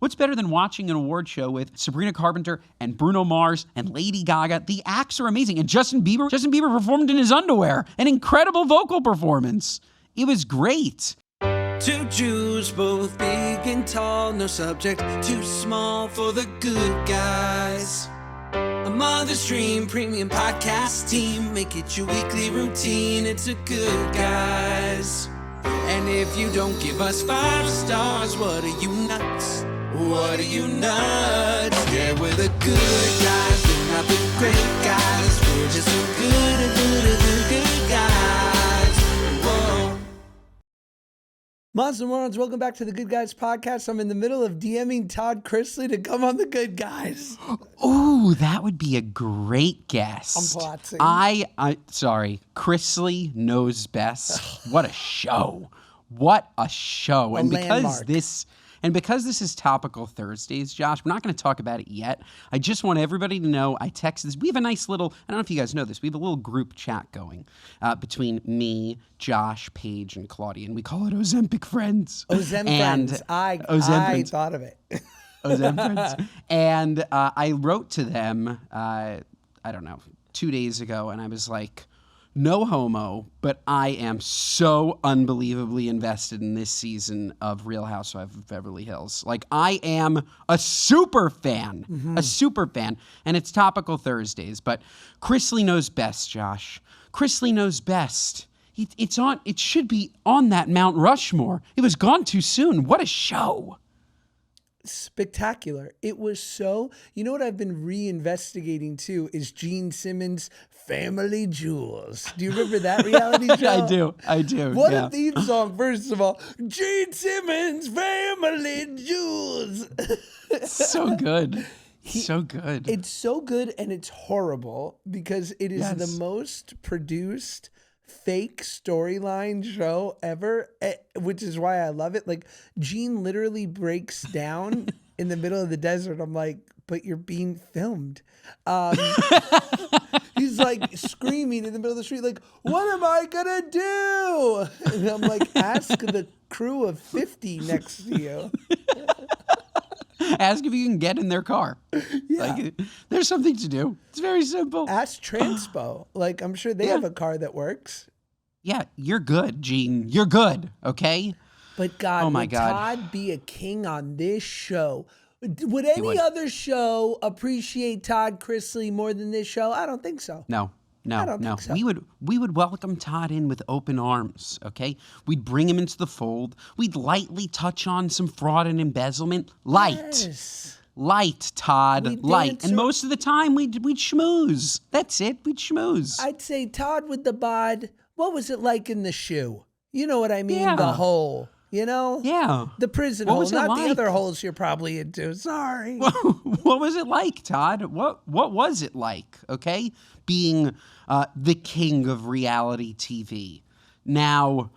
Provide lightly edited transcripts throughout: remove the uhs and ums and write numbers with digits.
What's better than watching an award show with Sabrina Carpenter and Bruno Mars and Lady Gaga? The acts are amazing. And Justin Bieber performed in his underwear. An incredible vocal performance. It was great. Two Jews, both big and tall, no subject too small for the good guys. A Mother's Dream premium podcast team, make it your weekly routine. It's the Good Guys. And if you don't give us 5 stars, what are you nuts? What are you nuts? Yeah, we're the good guys, we're not the great guys. We're just the good guys. Whoa. Mazel, morons, welcome back to the Good Guys podcast. I'm in the middle of DMing Todd Chrisley to come on the Good Guys. Oh, that would be a great guest. I'm plotting. Sorry, Chrisley knows best. What a show. What a show. And landmark. because this is Topical Thursdays, Josh, we're not going to talk about it yet. I just want everybody to know I texted this. We have a nice little, I don't know if you guys know this, we have a little group chat going between me, Josh, Paige, and Claudia, and we call it Ozempic Friends. Friends. I thought of it. Ozempic Friends. And I wrote to them, I don't know, 2 days ago, and I was like, no homo, but I am so unbelievably invested in this season of Real Housewives of Beverly Hills. Like, I am a super fan, and it's Topical Thursdays. But Chrisley knows best, Josh. Chrisley knows best. It should be on that Mount Rushmore. It was gone too soon. What a show. Spectacular. It was so, you know what I've been reinvestigating too is Gene Simmons' Family Jewels. Do you remember that reality show? I do. What a theme song, first of all. Gene Simmons' Family Jewels. So good. So good. It's so good and it's horrible because it is the most produced fake storyline show ever, which is why I love it. Like, Gene literally breaks down in the middle of the desert. I'm like, but you're being filmed. He's like screaming in the middle of the street, like, what am I gonna do? And I'm like, ask the crew of 50 next to you. Ask if you can get in their car. Yeah. Like, there's something to do. It's very simple. Ask Transpo. Like, I'm sure they have a car that works. Yeah, you're good, Gene. You're good, okay? But God, my would God. Todd be a king on this show? Would any other show appreciate Todd Chrisley more than this show? I don't think so. No. I don't think so. We would welcome Todd in with open arms, okay? We'd bring him into the fold. We'd lightly touch on some fraud and embezzlement. Yes. Light, Todd. We'd light. dance And most of the time, we'd schmooze. That's it. We'd schmooze. I'd say Todd with the bod. What was it like in the shoe? You know what I mean? Yeah. The hole. You know? Yeah. The prison What hole, was it not like? the other holes you're probably into. Sorry. What was it like, Todd? What was it like, okay? Being the king of reality TV, now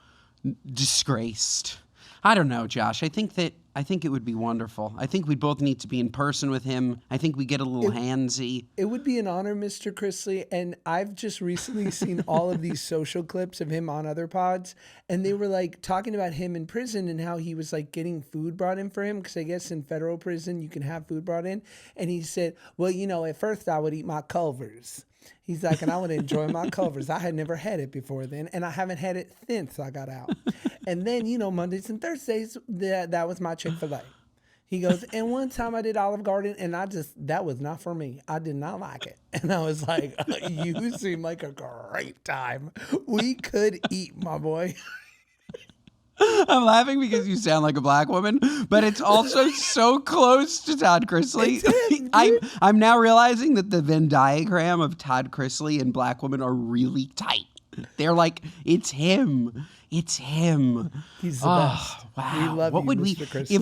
disgraced. I don't know, Josh. I think it would be wonderful. I think we both need to be in person with him. I think we get a little handsy. It would be an honor, Mr. Chrisley. And I've just recently seen all of these social clips of him on other pods. And they were like talking about him in prison and how he was like getting food brought in for him. Because I guess in federal prison, you can have food brought in. And he said, well, you know, at first I would eat my Culvers. He's like, and I would enjoy my Culvers. I had never had it before then, and I haven't had it since I got out. And then, you know, Mondays and Thursdays, that was my Chick-fil-A. He goes, and one time I did Olive Garden, and that was not for me. I did not like it. And I was like, you seem like a great time. We could eat, my boy. I'm laughing because you sound like a black woman, but it's also so close to Todd Chrisley. I'm now realizing that the Venn diagram of Todd Chrisley and black women are really tight. They're like, it's him. It's him. He's the best. Wow. We love what you, would Mr. Chrisley.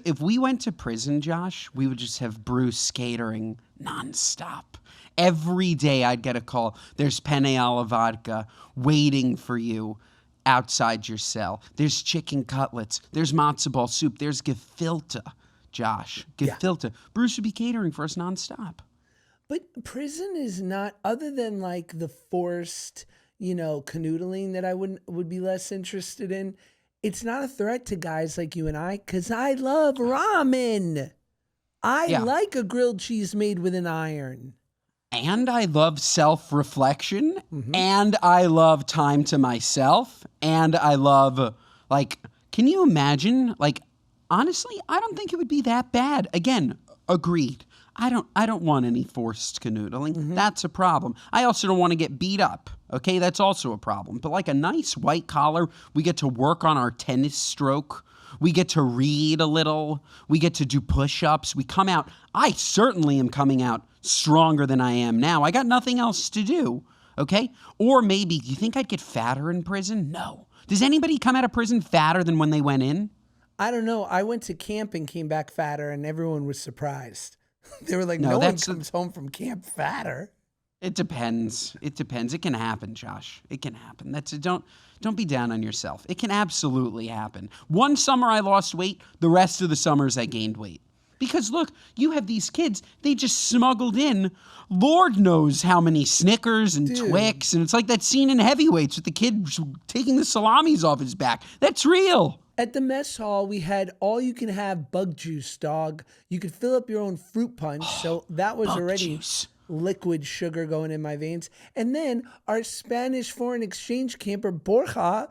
if we went to prison, Josh, we would just have Bruce catering nonstop. Every day I'd get a call. There's penne alla vodka waiting for you outside your cell. There's chicken cutlets. There's matzo ball soup. There's gefilte, Josh. Gefilte. Yeah. Bruce would be catering for us nonstop. But prison is not, other than like the forced, you know, canoodling that I would be less interested in. it's not a threat to guys like you and I because I love ramen. I like a grilled cheese made with an iron. And I love self-reflection, and I love time to myself, and I love, like, can you imagine? Like, honestly, I don't think it would be that bad. Again, agreed. I don't want any forced canoodling. That's a problem. I also don't want to get beat up. Okay, that's also a problem. But like a nice white collar, we get to work on our tennis stroke. We get to read a little. We get to do push-ups. We come out. I certainly am coming out stronger than I am now. I got nothing else to do. Okay? Or maybe, do you think I'd get fatter in prison? No. Does anybody come out of prison fatter than when they went in? I don't know. I went to camp and came back fatter, and everyone was surprised. They were like, no one comes home from camp fatter. It depends. It depends. It can happen, Josh. It can happen. Don't be down on yourself. It can absolutely happen. One summer I lost weight. The rest of the summers I gained weight. Because look, you have these kids, they just smuggled in Lord knows how many Snickers and Twix. And it's like that scene in Heavyweights with the kid taking the salamis off his back. That's real. At the mess hall, we had all you can have bug juice, dog. You could fill up your own fruit punch. So that was already liquid sugar going in my veins. And then our Spanish foreign exchange camper, Borja,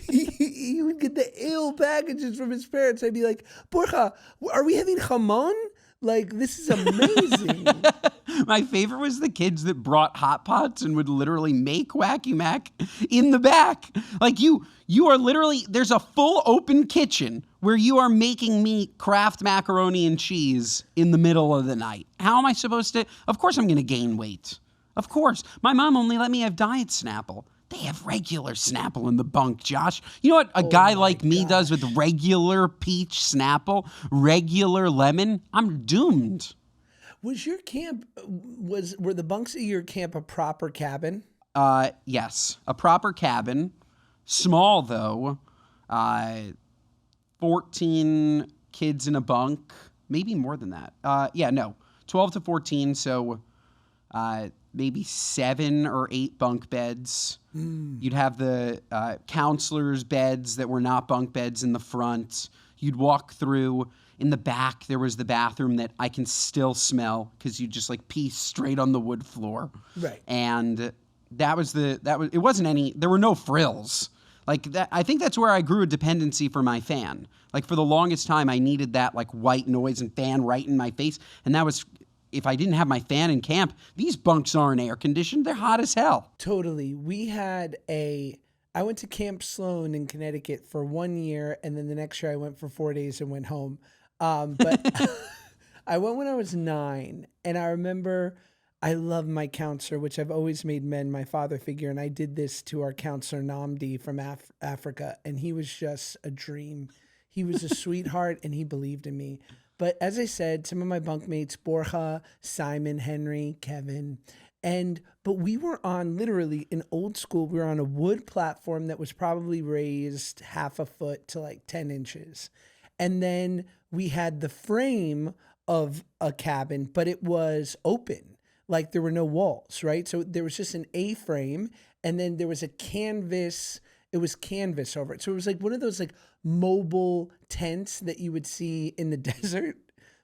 he would get the ill packages from his parents. I'd be like, Borja, are we having jamon? Like, this is amazing. My favorite was the kids that brought hot pots and would literally make Wacky Mac in the back. Like you are literally, there's a full open kitchen where you are making me Kraft macaroni and cheese in the middle of the night. How am I supposed to? Of course I'm going to gain weight. Of course. My mom only let me have Diet Snapple. They have regular Snapple in the bunk, Josh. You know what a guy like me does with regular peach Snapple, regular lemon? I'm doomed. Was your camp, were the bunks at your camp a proper cabin? Yes, a proper cabin. Small, though. 14 kids in a bunk. Maybe more than that. 12 to 14, so maybe 7 or 8 bunk beds. You'd have the counselors' beds that were not bunk beds in the front. You'd walk through. In the back, there was the bathroom that I can still smell because you just like pee straight on the wood floor. Right. And it wasn't any, there were no frills. Like that, I think that's where I grew a dependency for my fan. Like for the longest time, I needed that like white noise and fan right in my face. And that was, if I didn't have my fan in camp, these bunks aren't air conditioned. They're hot as hell. Totally. I went to Camp Sloan in Connecticut for 1 year. And then the next year I went for 4 days and went home. But I went when I was 9, and I remember I love my counselor, which I've always made men my father figure, and I did this to our counselor Namdi from Africa, and he was just a dream. He was a sweetheart, and he believed in me. But as I said, some of my bunkmates, Borja, Simon, Henry, Kevin, but we were on literally in old school, we were on a wood platform that was probably raised half a foot to like 10 inches. And then we had the frame of a cabin, but it was open. Like there were no walls, right? So there was just an A-frame, and then there was a canvas. It was canvas over it. So it was like one of those like mobile tents that you would see in the desert.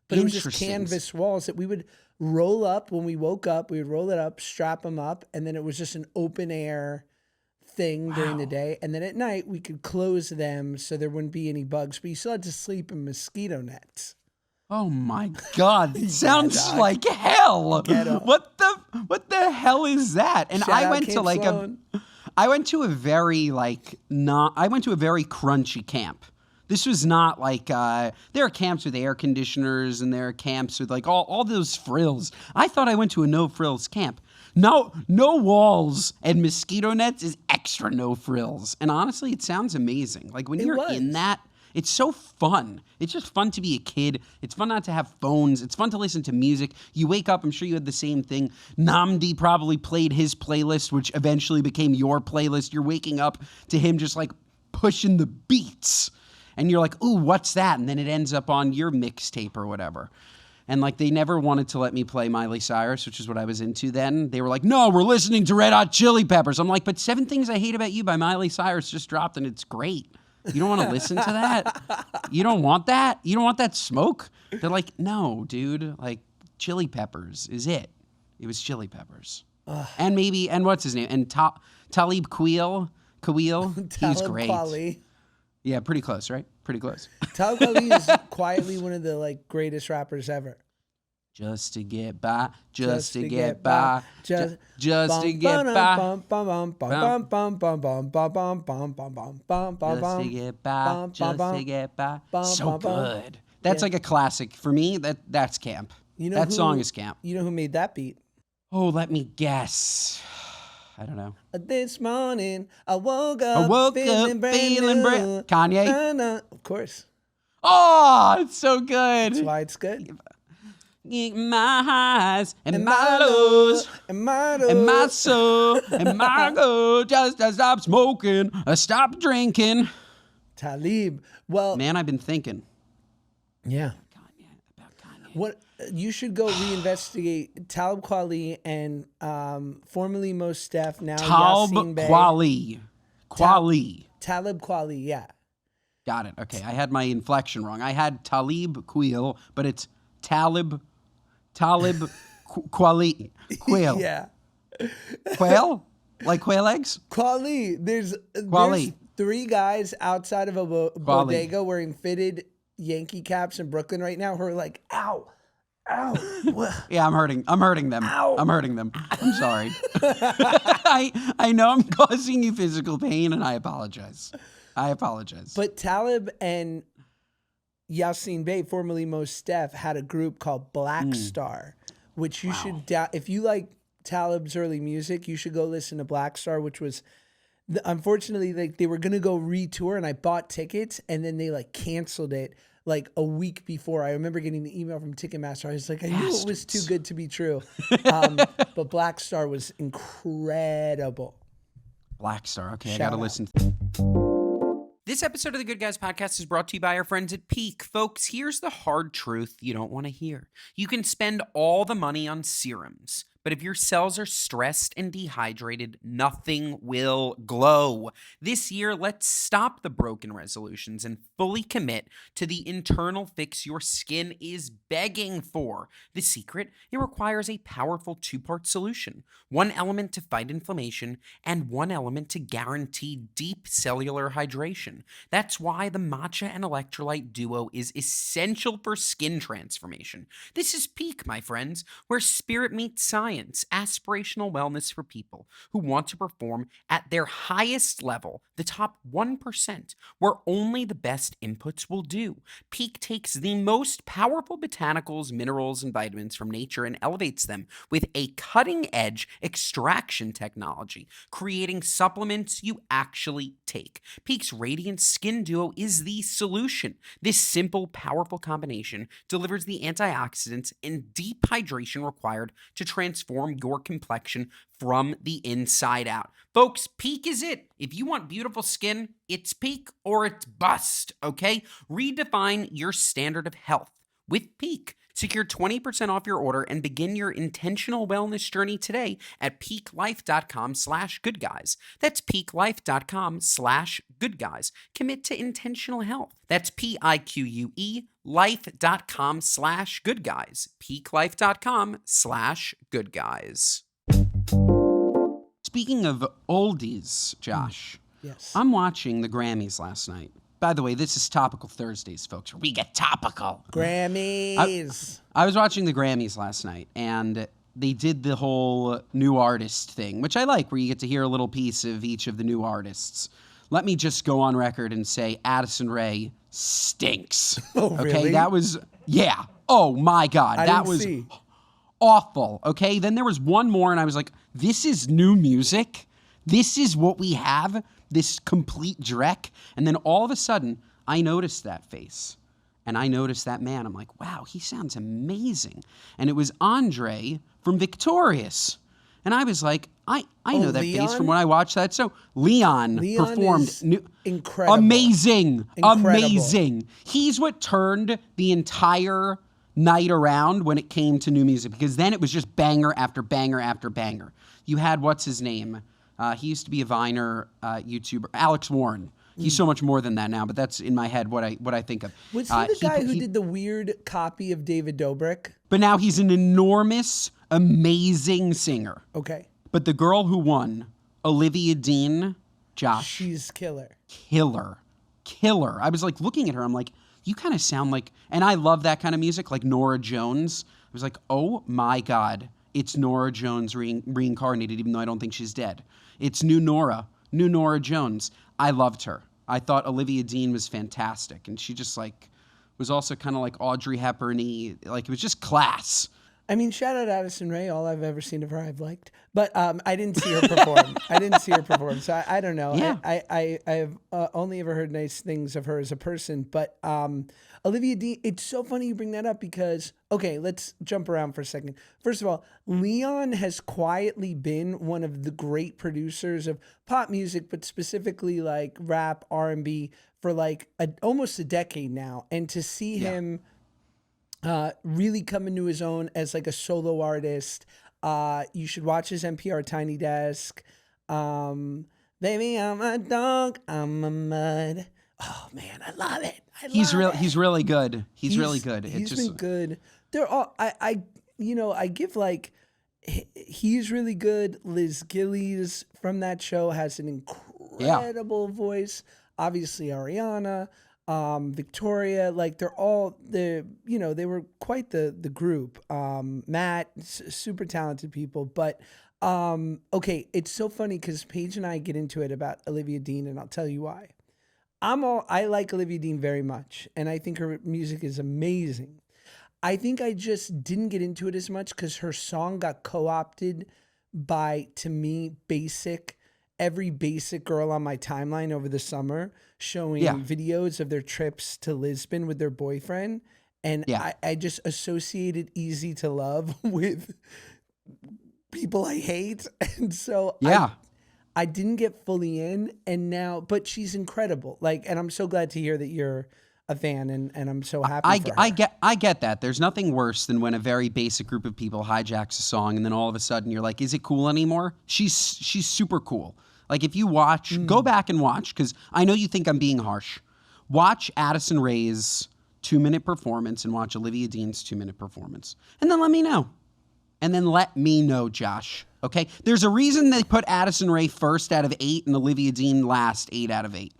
But it was just canvas walls that we would roll up when we woke up. We would roll it up, strap them up, and then it was just an open air thing during the day, and then at night we could close them so there wouldn't be any bugs, but you still had to sleep in mosquito nets. Oh my God. It sounds like hell. What the hell is that? And I went to like I went to a very crunchy camp. This was not like there are camps with air conditioners and there are camps with like all those frills. I thought I went to a no frills camp. No walls and mosquito nets is extra no frills. And honestly, it sounds amazing. Like when you're in that, it's so fun. It's just fun to be a kid. It's fun not to have phones. It's fun to listen to music. You wake up, I'm sure you had the same thing. Namdi probably played his playlist, which eventually became your playlist. You're waking up to him just like pushing the beats. And you're like, ooh, what's that? And then it ends up on your mixtape or whatever. And like they never wanted to let me play Miley Cyrus, which is what I was into then. They were like, no, we're listening to Red Hot Chili Peppers. I'm like, but 7 Things I Hate About You by Miley Cyrus just dropped and it's great. You don't want to listen to that? You don't want that? You don't want that smoke? They're like, no, dude. Like Chili Peppers is it. It was Chili Peppers. And what's his name? And Talib Kweli. He's great. Kweli. Yeah, pretty close, right? Pretty close. Talib Kweli is quietly one of the like greatest rappers ever. Just to get by, just to get by, just to get by. Just to get by. So good. That's like a classic. For me, that's camp. That song is camp. You know who made that beat? Oh, let me guess. I don't know. This morning, I woke up feeling brand new. Kanye? Of course. Oh, it's so good. That's why it's good. My highs and my lows and my soul and my goal. Just to stop smoking, stop drinking. Talib. Well, man, I've been thinking. Yeah. About Kanye. What you should go reinvestigate Talib Kweli and formerly Mos Def, now Yasin Bey. Talib Kweli, yeah. Got it. Okay, I had my inflection wrong. I had Talib Kweli, but it's Talib Kweli. Quail. Yeah. Quail? Like quail eggs? Kweli. There's 3 guys outside of a bodega wearing fitted Yankee caps in Brooklyn right now who are like, ow. Yeah, I'm hurting them. Ow. I'm hurting them. I'm sorry. I know I'm causing you physical pain, and I apologize. But Talib and Yasin Bey, formerly Mos Def, had a group called Black Star, which you should, if you like Talib's early music, you should go listen to Black Star, which was, unfortunately, like they were going to go retour, and I bought tickets, and then they like canceled it like a week before. I remember getting the email from Ticketmaster. I was like, I knew it was too good to be true. But Black Star was incredible. Black Star. Okay, Shout I got to out. listen. This episode of the Good Guys Podcast is brought to you by our friends at Peak. Folks, here's the hard truth you don't want to hear. You can spend all the money on serums, but if your cells are stressed and dehydrated, nothing will glow. This year, let's stop the broken resolutions and fully commit to the internal fix your skin is begging for. The secret? It requires a powerful 2-part solution. 1 element to fight inflammation and 1 element to guarantee deep cellular hydration. That's why the matcha and electrolyte duo is essential for skin transformation. This is Peak, my friends, where spirit meets science, aspirational wellness for people who want to perform at their highest level, the top 1%, where only the best inputs will do. Peak takes the most powerful botanicals, minerals, and vitamins from nature and elevates them with a cutting-edge extraction technology, creating supplements you actually take. Peak's Radiant Skin Duo is the solution. This simple, powerful combination delivers the antioxidants and deep hydration required to transform your complexion from the inside out. Folks, Peak is it. If you want beautiful skin, it's Peak or it's bust, okay? Redefine your standard of health with Peak. Secure 20% off your order and begin your intentional wellness journey today at peaklife.com/goodguys. That's peaklife.com/goodguys. Commit to intentional health. That's PIQUE life.com/goodguys. peaklife.com/goodguys. Speaking of oldies, Josh, Yes. I'm watching the Grammys last night. By the way, this is Topical Thursdays, folks, where we get topical. Grammys. I was watching the Grammys last night, and they did the whole new artist thing, which I like, where you get to hear a little piece of each of the new artists. Let me just go on record and say Addison Rae stinks. Oh, really? Okay, that was, yeah. Oh, my God. That didn't was see. awful. Okay, then there was one more, and I was like, this is new music? This is what we have? This complete dreck? And then all of a sudden, I noticed that face. And I noticed that man. I'm like, wow, he sounds amazing. And it was Andre from Victorious. And I was like, I know that face from when I watched that. So Leon performed. Is incredible. Amazing. Incredible. Amazing. He's what turned the entire night around when it came to new music, because then it was just banger after banger after banger. You had, what's his name? He used to be a Viner YouTuber, Alex Warren. He's so much more than that now, but that's in my head what I think of. Was he the guy who did the weird copy of David Dobrik? But now he's an enormous, amazing singer. Okay. But the girl who won, Olivia Dean, Josh. She's killer. Killer. I was like looking at her, I'm like, you kind of sound like, and I love that kind of music, like Norah Jones. I was like, oh my God, it's Norah Jones reincarnated, even though I don't think she's dead. It's new Norah Jones. I loved her. I thought Olivia Dean was fantastic. And she just like, was also kind of like Audrey Hepburn-y. Like, it was just class. I mean, shout out Addison Rae. All I've ever seen of her, I've liked. But I didn't see her perform. So I don't know. Yeah. I have only ever heard nice things of her as a person. But Olivia Dean, it's so funny you bring that up because, okay, let's jump around for a second. First of all, Leon has quietly been one of the great producers of pop music, but specifically like rap, R&B for like almost a decade now. And to see him really come into his own as like a solo artist. You should watch his NPR Tiny Desk. Baby, I'm a dog, I'm a mud. Oh man, I love it. He's really good. He's really good. He's been good. They're all I give like he's really good. Liz Gillies from that show has an incredible voice. Obviously Ariana. Victoria, like they were quite the group. Matt, super talented people, but okay, it's so funny because Paige and I get into it about Olivia Dean, and I'll tell you why. I like Olivia Dean very much, and I think her music is amazing. I think I just didn't get into it as much because her song got co-opted by, to me, every basic girl on my timeline over the summer showing videos of their trips to Lisbon with their boyfriend. And I just associated Easy to Love with people I hate. And so I didn't get fully in, and now, but she's incredible. Like, and I'm so glad to hear that you're a fan, and I'm so happy for her. I get that. There's nothing worse than when a very basic group of people hijacks a song, and then all of a sudden you're like, is it cool anymore? She's super cool. Like, if you watch, go back and watch, because I know you think I'm being harsh. Watch Addison Rae's 2-minute performance and watch Olivia Dean's 2-minute performance. And then let me know. Josh. Okay? There's a reason they put Addison Rae first out of 8 and Olivia Dean last 8 out of 8.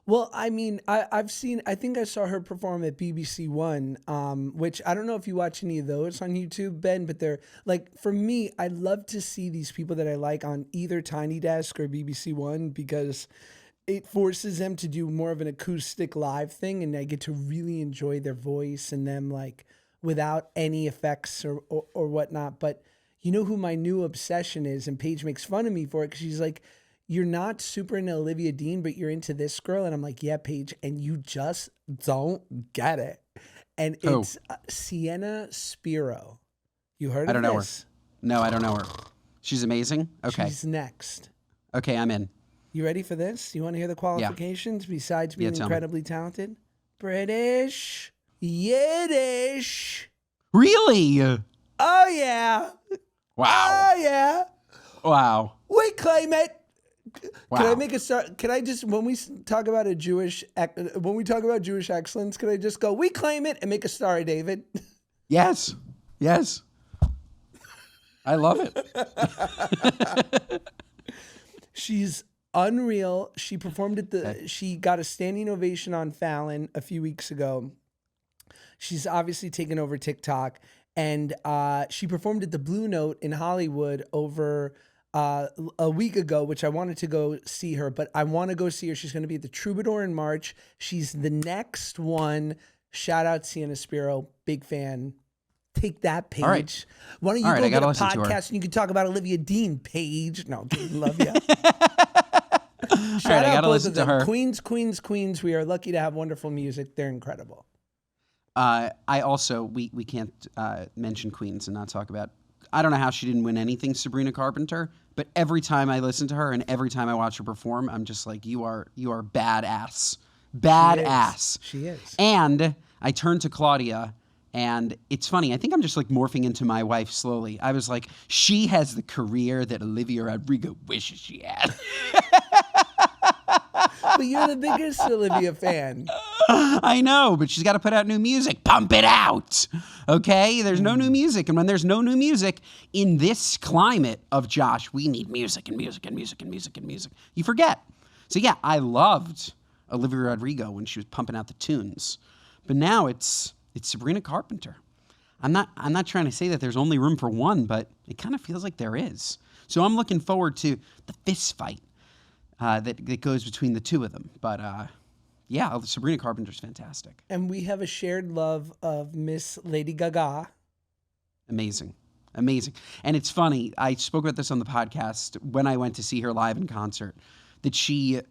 Well, I mean, I think I saw her perform at BBC One, which I don't know if you watch any of those on YouTube, Ben, but they're like, for me, I love to see these people that I like on either Tiny Desk or BBC One because it forces them to do more of an acoustic live thing, and I get to really enjoy their voice and them like without any effects or whatnot. But you know who my new obsession is, and Paige makes fun of me for it because she's like, you're not super into Olivia Dean, but you're into this girl. And I'm like, yeah, Paige, and you just don't get it. And it's Sienna Spiro. You heard of this? I don't know her. No, I don't know her. She's amazing? Okay. She's next. Okay, I'm in. You ready for this? You want to hear the qualifications besides being incredibly talented? British, Yiddish. Really? Oh, yeah. Wow. Oh, yeah. Wow. We claim it. Wow. Can I make a start? Can I just, when we talk about Jewish excellence, can I just go, we claim it, and make a Starry David? Yes. I love it. She's unreal. She performed at she got a standing ovation on Fallon a few weeks ago. She's obviously taken over TikTok, and she performed at the Blue Note in Hollywood over a week ago, which I wanted to go see her, but I want to go see her. She's going to be at the Troubadour in March. She's the next one. Shout out Sienna Spiro. Big fan. Take that, Paige. All right. Why don't you go get a podcast and you can talk about Olivia Dean, Paige? No, love you. Shout out both of them. Her. Queens. We are lucky to have wonderful music. They're incredible. I also, we can't mention Queens and not talk about, I don't know how she didn't win anything, Sabrina Carpenter, but every time I listen to her and every time I watch her perform, I'm just like, you are badass. Badass. She is. And I turned to Claudia And it's funny. I think I'm just like morphing into my wife slowly. I was like, she has the career that Olivia Rodrigo wishes she had. But you're the biggest Olivia fan. I know, but she's got to put out new music. Pump it out. Okay? There's no new music. And when there's no new music in this climate of Josh, we need music and music and music and music and music. You forget. So yeah, I loved Olivia Rodrigo when she was pumping out the tunes. But now it's Sabrina Carpenter. I'm not trying to say that there's only room for one, but it kind of feels like there is. So I'm looking forward to the fist fight that goes between the two of them. But yeah, Sabrina Carpenter's fantastic. And we have a shared love of Miss Lady Gaga. Amazing. And it's funny, I spoke about this on the podcast when I went to see her live in concert, that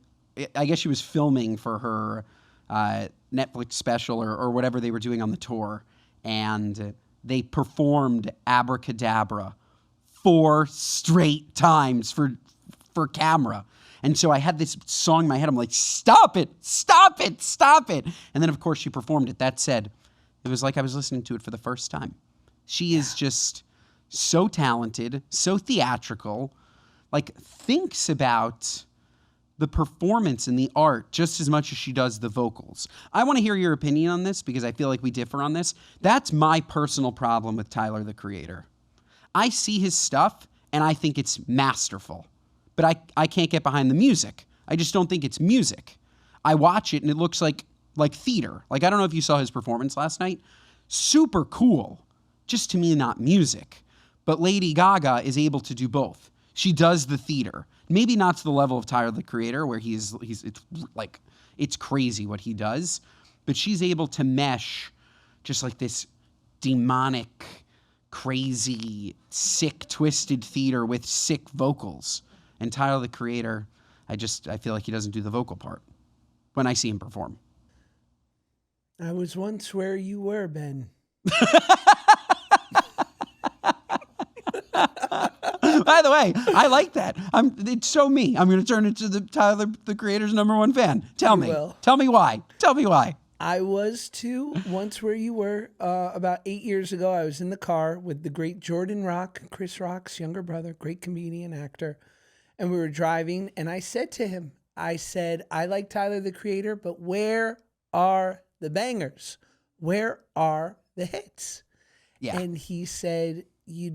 I guess she was filming for her Netflix special or whatever they were doing on the tour, and they performed Abracadabra 4 straight times for camera. And so I had this song in my head. I'm like, stop it. And then, of course, she performed it. That said, it was like I was listening to it for the first time. She is just so talented, so theatrical, like thinks about the performance and the art just as much as she does the vocals. I want to hear your opinion on this because I feel like we differ on this. That's my personal problem with Tyler, the Creator. I see his stuff and I think it's masterful. But I can't get behind the music. I just don't think it's music. I watch it and it looks like theater. Like, I don't know if you saw his performance last night. Super cool. Just to me, not music. But Lady Gaga is able to do both. She does the theater. Maybe not to the level of Tyler, the Creator, where it's crazy what he does. But she's able to mesh just like this demonic, crazy, sick, twisted theater with sick vocals. And Tyler, the Creator, I feel like he doesn't do the vocal part when I see him perform. I was once where you were, Ben. By the way, I like that. It's so me. I'm going to turn into the Tyler, the Creator's #1 fan. Tell me why. Tell me why. I was too, once where you were. About 8 years ago, I was in the car with the great Jordan Rock, Chris Rock's younger brother, great comedian, actor. And we were driving, and I said to him, I like Tyler, the Creator, but where are the bangers? Where are the hits? Yeah. And he said, you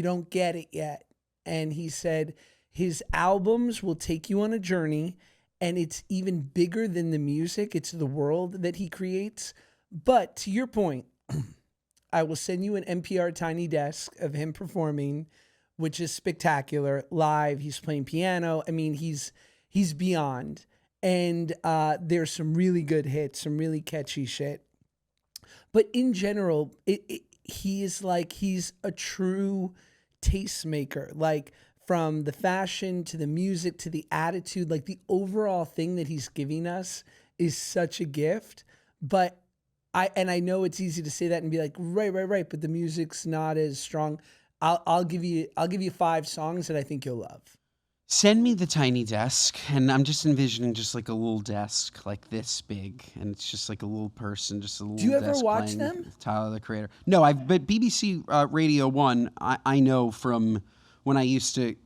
don't get it yet. And he said, his albums will take you on a journey, and it's even bigger than the music. It's the world that he creates. But to your point, I will send you an NPR Tiny Desk of him performing, which is spectacular. Live, he's playing piano. I mean, he's beyond. And there's some really good hits, some really catchy shit. But in general, he's a true tastemaker. Like, from the fashion to the music to the attitude, like the overall thing that he's giving us is such a gift. But I know it's easy to say that and be like, right, but the music's not as strong. I'll give you 5 songs that I think you'll love. Send me the Tiny Desk, and I'm just envisioning just like a little desk like this big, and it's just like a little person, just a little. Do you ever desk watch playing them? Tyler, the Creator. No, but BBC Radio 1, I know from when I used to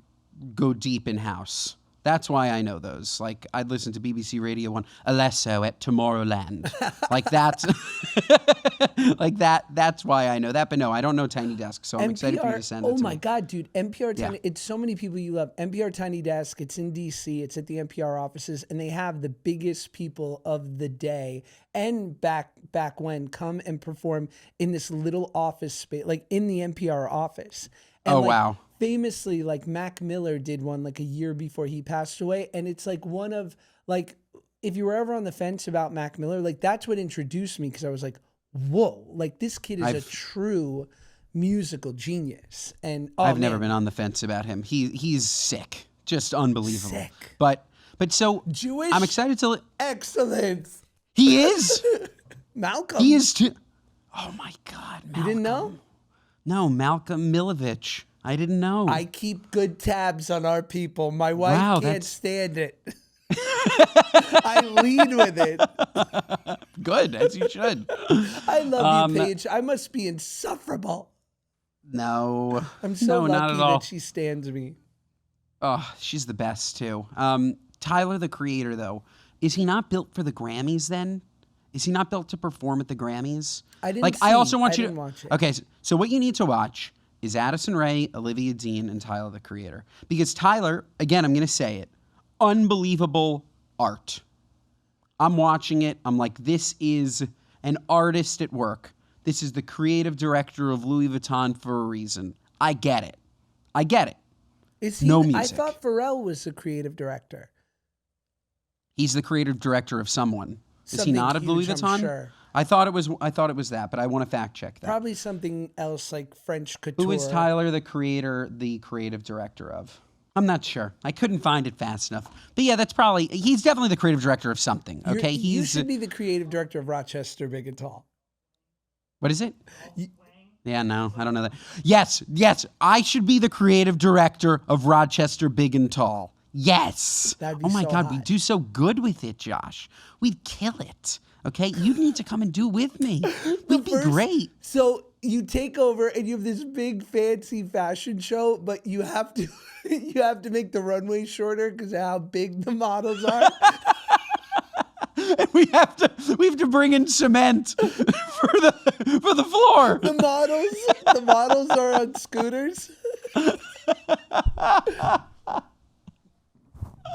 go deep in house. That's why I know those. Like, I'd listen to BBC Radio 1, Alesso at Tomorrowland. Like, that's that's why I know that. But no, I don't know Tiny Desk, so I'm excited for you to send it to me. Oh my God, dude. NPR Tiny, it's so many people you love. NPR Tiny Desk, it's in DC, it's at the NPR offices, and they have the biggest people of the day and back when come and perform in this little office space, like in the NPR office. And wow. Famously, like Mac Miller did one like a year before he passed away. And it's like one of, like, if you were ever on the fence about Mac Miller, like that's what introduced me, because I was like, whoa, like this kid is a true musical genius. And I've never been on the fence about him. He's sick, just unbelievable. Sick. But so Jewish. I'm excited to excellence. He is Malcolm. He is too. Oh my God, Malcolm. You didn't know? No, Malcolm Milovich. I didn't know. I keep good tabs on our people. My wife can't stand it. I lead with it. Good, as you should. I love you, Paige. I must be insufferable. No. I'm so not lucky at all. that she stands me. Oh, she's the best, too. Tyler, the Creator, though, is he not built for the Grammys then? Is he not built to perform at the Grammys? I didn't I also want you didn't to watch it. Okay, so what you need to watch is Addison Rae, Olivia Dean, and Tyler, the Creator. Because Tyler, again, I'm going to say it, unbelievable art. I'm watching it. I'm like, this is an artist at work. This is the creative director of Louis Vuitton for a reason. I get it. Is he? No music. I thought Pharrell was the creative director. He's the creative director of someone. Is he Something not of Louis huge, Vuitton? I'm sure. I thought it was that, but I want to fact check that. Probably something else like French couture. Who is Tyler, the creative director of? I'm not sure. I couldn't find it fast enough. But yeah, he's definitely the creative director of something. Okay, You should be the creative director of Rochester Big and Tall. What is it? Yeah, no, I don't know that. Yes, I should be the creative director of Rochester Big and Tall. Yes. That'd be Oh my so God, hot. we'd do so good with it, Josh. We'd kill it. Okay, you need to come and do it with me. We'd be great. So you take over and you have this big fancy fashion show, but you have to make the runway shorter because of how big the models are. And we have to bring in cement for the floor. The models are on scooters.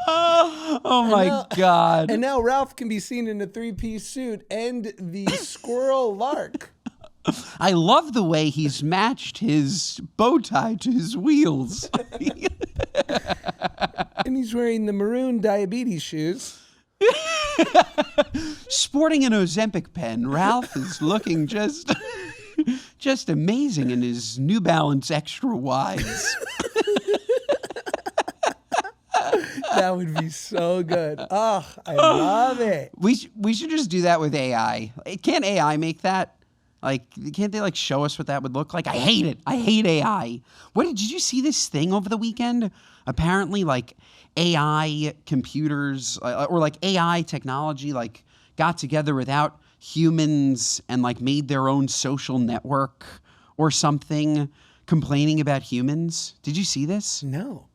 Oh my God. And now Ralph can be seen in a 3-piece suit and the squirrel lark. I love the way he's matched his bow tie to his wheels. And he's wearing the maroon diabetes shoes. Sporting an Ozempic pen, Ralph is looking just amazing in his New Balance extra wides. That would be so good. Oh, I love it. We should just do that with AI. Can't AI make that? Like, can't they show us what that would look like? I hate it. I hate AI. Did you see this thing over the weekend? Apparently, AI computers or AI technology got together without humans and made their own social network or something, complaining about humans. Did you see this? No.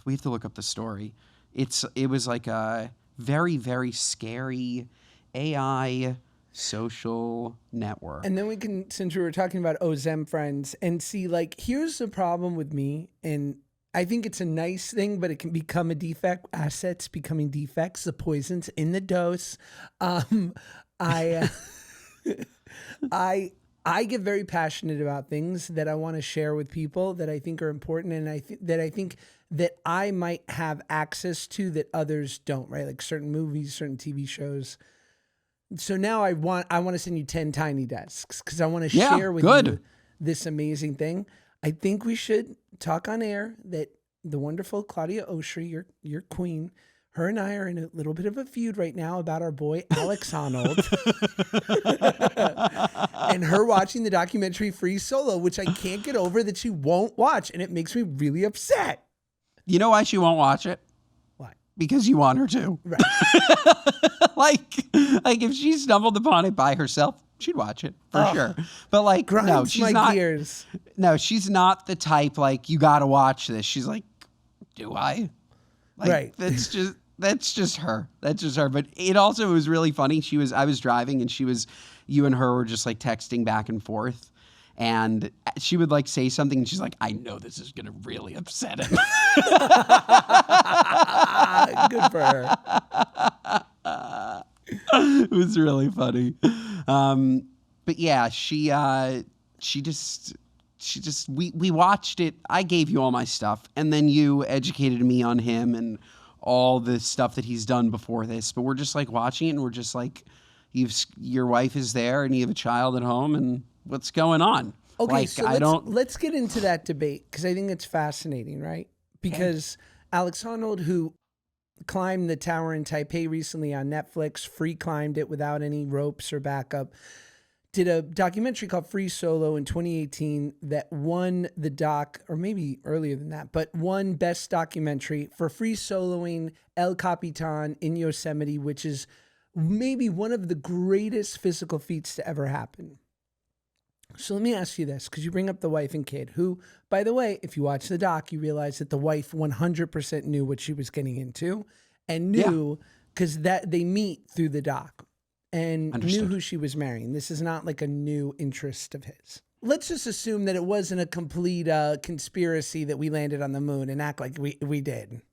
We have to look up the story. It was a very, very scary AI social network. And then we can, since we were talking about Ozem friends, and see, here's the problem with me, and I think it's a nice thing, but it can become a defect. Assets becoming defects, the poisons in the dose. I get very passionate about things that I want to share with people that I think are important, and I think that I might have access to that others don't, right? Like certain movies, certain TV shows. So now I want to send you 10 tiny desks because I want to share with you this amazing thing. I think we should talk on air that the wonderful Claudia Oshry, your queen, her and I are in a little bit of a feud right now about our boy Alex Honnold and her watching the documentary Free Solo, which I can't get over that she won't watch, and it makes me really upset. You know why she won't watch it? Why? Because you want her to. Right. like if she stumbled upon it by herself, she'd watch it for sure. But no, she's my not. gears. No, she's not the type you got to watch this. She's like, do I? Right. That's just her. That's just her. But it also was really funny. I was driving and you and her were just texting back and forth. And she would say something and she's like, I know this is going to really upset him. Good for her. It was really funny. But yeah, we watched it. I gave you all my stuff and then you educated me on him and all the stuff that he's done before this. But we're just watching it and we're just your wife is there and you have a child at home and what's going on? Okay, so let's get into that debate because I think it's fascinating, right? Because Alex Honnold, who climbed the tower in Taipei recently on Netflix, free climbed it without any ropes or backup, did a documentary called Free Solo in 2018 that won the doc, or maybe earlier than that, but won Best Documentary for free soloing El Capitan in Yosemite, which is maybe one of the greatest physical feats to ever happen. So let me ask you this, because you bring up the wife and kid, who, by the way, if you watch the doc, you realize that the wife 100% knew what she was getting into and knew because that they meet through the doc. And knew who she was marrying. This is not like a new interest of his. Let's just assume that it wasn't a complete conspiracy that we landed on the moon and act like we did.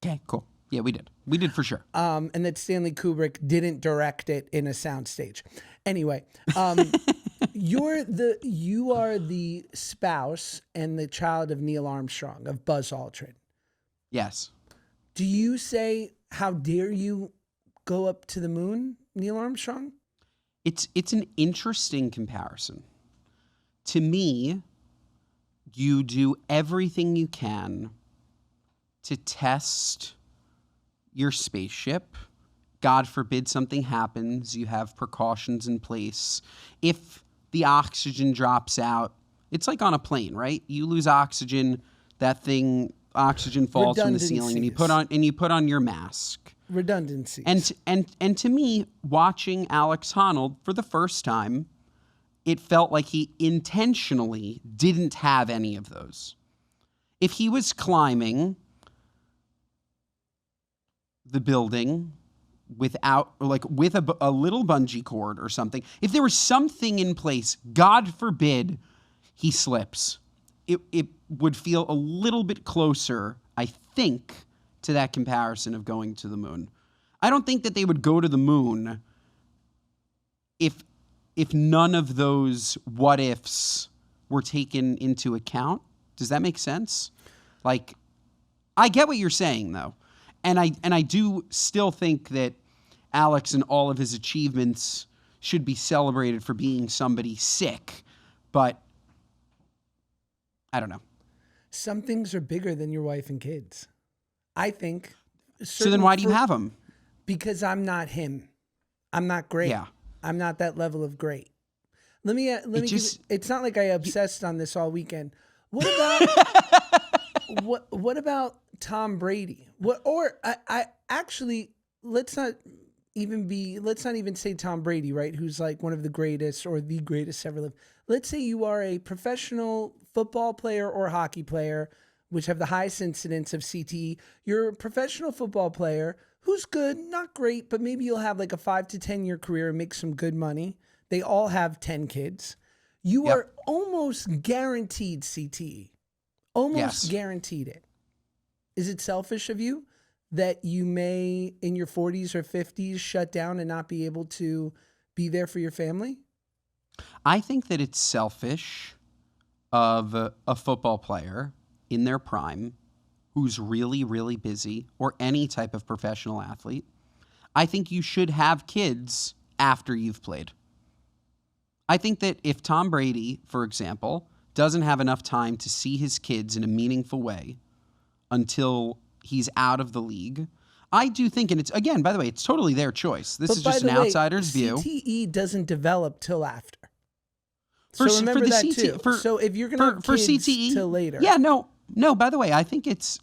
Okay, cool. Yeah, we did. We did for sure. And that Stanley Kubrick didn't direct it in a soundstage. Anyway, you are the spouse and the child of Neil Armstrong, of Buzz Aldrin. Yes. Do you say, how dare you go up to the moon, Neil Armstrong? It's an interesting comparison. To me, you do everything you can to test your spaceship. God forbid something happens, you have precautions in place. If the oxygen drops out, it's like on a plane, right? You lose oxygen, oxygen falls from the ceiling, and you put on your mask. Redundancies. And to me, watching Alex Honnold for the first time, it felt like he intentionally didn't have any of those. If he was climbing the building with a little bungee cord or something, if there was something in place, God forbid he slips, it would feel a little bit closer, I think, to that comparison of going to the moon. I don't think that they would go to the moon if none of those what ifs were taken into account. Does that make sense? Like, I get what you're saying though. And I do still think that Alex and all of his achievements should be celebrated for being somebody sick, but I don't know. Some things are bigger than your wife and kids, I think. So then why do you have them? Because I'm not him. I'm not great. Yeah. I'm not that level of great. Let me it's not like I obsessed on this all weekend. What about what about Tom Brady? I actually, let's not even say Tom Brady, right? Who's like one of the greatest or the greatest ever lived. Let's say you are a professional football player or hockey player, which have the highest incidence of CTE. You're a professional football player who's good, not great, but maybe you'll have like a 5 to 10 year career and make some good money. They all have 10 kids. You are almost guaranteed CTE. Almost guaranteed it. Is it selfish of you that you may, in your 40s or 50s, shut down and not be able to be there for your family? I think that it's selfish of a football player in their prime who's really, really busy, or any type of professional athlete. I think you should have kids after you've played. I think that if Tom Brady, for example, doesn't have enough time to see his kids in a meaningful way until he's out of the league, I do think, and it's, again, by the way, it's totally their choice. This is just an outsider's view. CTE doesn't develop till after. So remember that too. So if you're going to have kids CTE, till later. Yeah, no, by the way, I think it's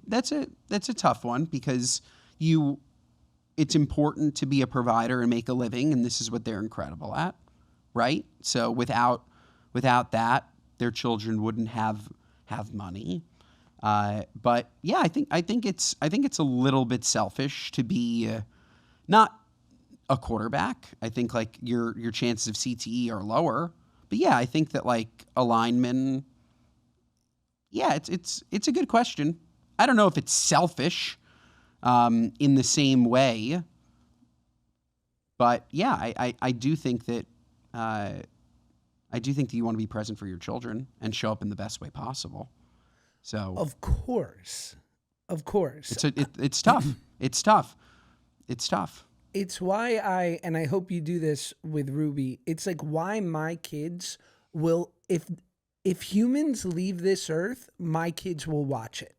that's a tough one because it's important to be a provider and make a living, and this is what they're incredible at, right? So without that, their children wouldn't have money. But yeah, I think it's a little bit selfish to be not a quarterback. I think like your chances of CTE are lower. But yeah, I think that like a lineman. Yeah, it's a good question. I don't know if it's selfish in the same way, but yeah, I do think that you want to be present for your children and show up in the best way possible. So of course, it's tough. It's tough. It's why I hope you do this with Ruby. It's like why my kids will, if humans leave this earth, my kids will watch it.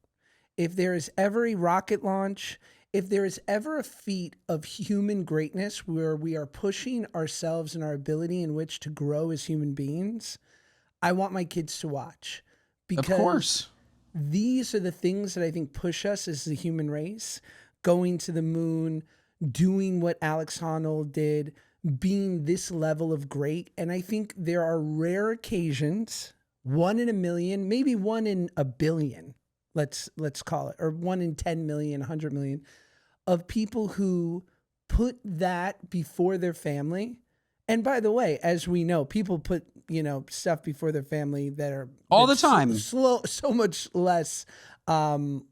If there is ever a rocket launch, if there is ever a feat of human greatness where we are pushing ourselves and our ability in which to grow as human beings, I want my kids to watch. Because Of course. these are the things that I think push us as the human race, going to the moon, doing what Alex Honnold did, being this level of great. And I think there are rare occasions, 1 in a million, maybe 1 in a billion, let's call it, or 1 in 10 million, 100 million, of people who put that before their family. And by the way, as we know, people put, stuff before their family that are All the time. so much less beneficial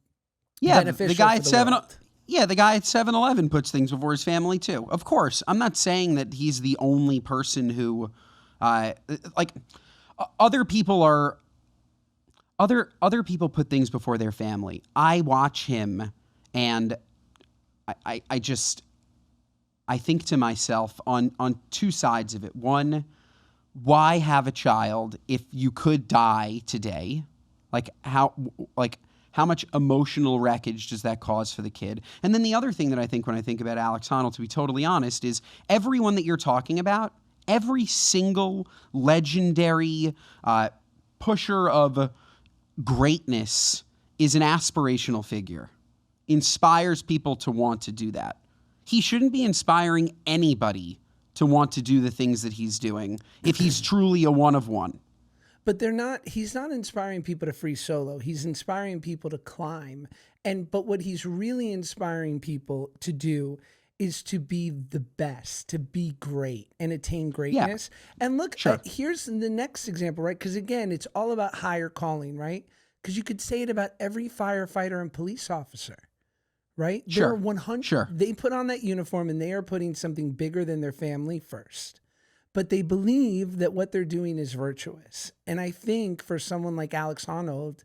the guy for at the world. the guy at 7-Eleven puts things before his family too. Of course, I'm not saying that he's the only person who, other people put things before their family. I watch him, and I think to myself on two sides of it. One, why have a child if you could die today? How much emotional wreckage does that cause for the kid? And then the other thing that I think when I think about Alex Honnold, to be totally honest, is everyone that you're talking about, every single legendary pusher of greatness is an aspirational figure, inspires people to want to do that. He shouldn't be inspiring anybody to want to do the things that he's doing if he's truly a one of one. But he's not inspiring people to free solo. He's inspiring people to climb. But what he's really inspiring people to do is to be the best, to be great and attain greatness. Yeah. And look, sure. Here's the next example, right? Because again, it's all about higher calling, right? Because you could say it about every firefighter and police officer, right? Sure. They're 100. Sure. They put on that uniform and they are putting something bigger than their family first. But they believe that what they're doing is virtuous. And I think for someone like Alex Honnold,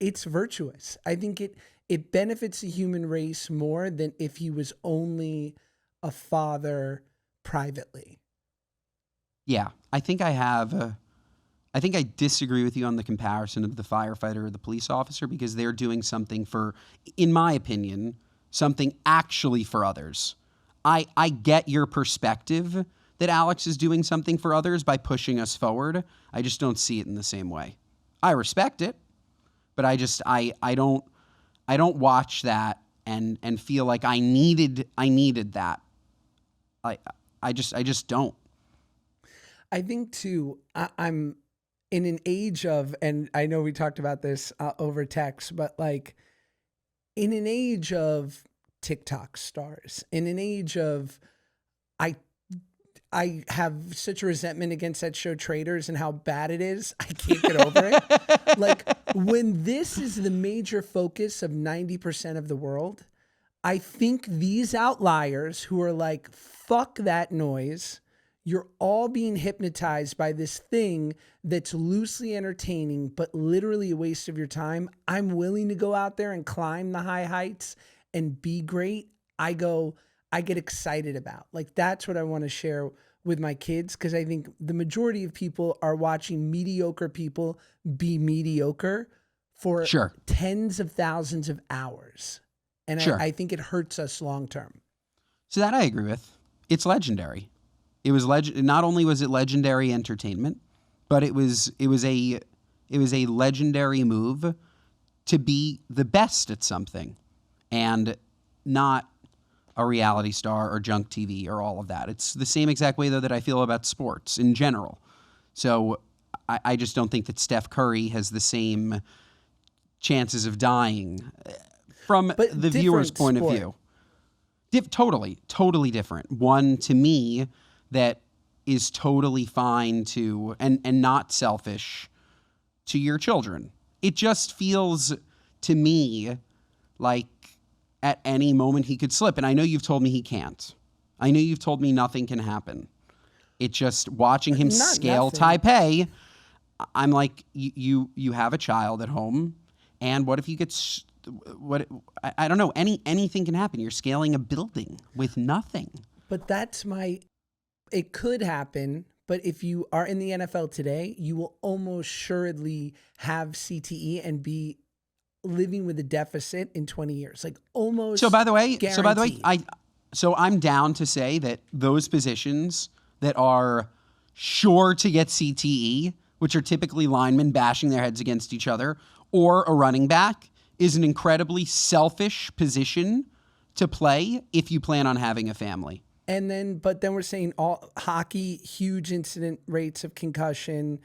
it's virtuous. I think it benefits the human race more than if he was only a father privately. Yeah, I think I disagree with you on the comparison of the firefighter or the police officer, because they're doing something for, in my opinion, something actually for others. I get your perspective that Alex is doing something for others by pushing us forward. I just don't see it in the same way. I respect it, but I don't watch that and feel like I needed that. I just don't. I think too, I'm in an age of, and I know we talked about this over text, but like in an age of TikTok stars, in an age of, I have such a resentment against that show Traitors and how bad it is. I can't get over it. Like when this is the major focus of 90% of the world, I think these outliers who are like, fuck that noise, you're all being hypnotized by this thing that's loosely entertaining, but literally a waste of your time. I'm willing to go out there and climb the high heights and be great. I get excited about. Like, that's what I want to share with my kids, because I think the majority of people are watching mediocre people be mediocre for tens of thousands of hours. And I think it hurts us long term. So that I agree with. It's legendary. It was not only was it legendary entertainment, but it was a legendary move to be the best at something and not a reality star or junk TV or all of that. It's the same exact way, though, that I feel about sports in general. So I just don't think that Steph Curry has the same chances of dying from the viewer's point of view. Totally different. One, to me, that is totally fine to, and not selfish to your children. It just feels to me like at any moment he could slip. And I know you've told me he can't. I know you've told me nothing can happen. It just, watching him scale Taipei, I'm like, you have a child at home, and what if you get, I don't know, anything can happen. You're scaling a building with nothing. But it could happen, but if you are in the NFL today, you will almost assuredly have CTE and be living with a deficit in 20 years. Like almost. So by the way, guaranteed. I'm down to say that those positions that are sure to get CTE, which are typically linemen bashing their heads against each other, or a running back, is an incredibly selfish position to play if you plan on having a family. But then we're saying all hockey, huge incident rates of concussion,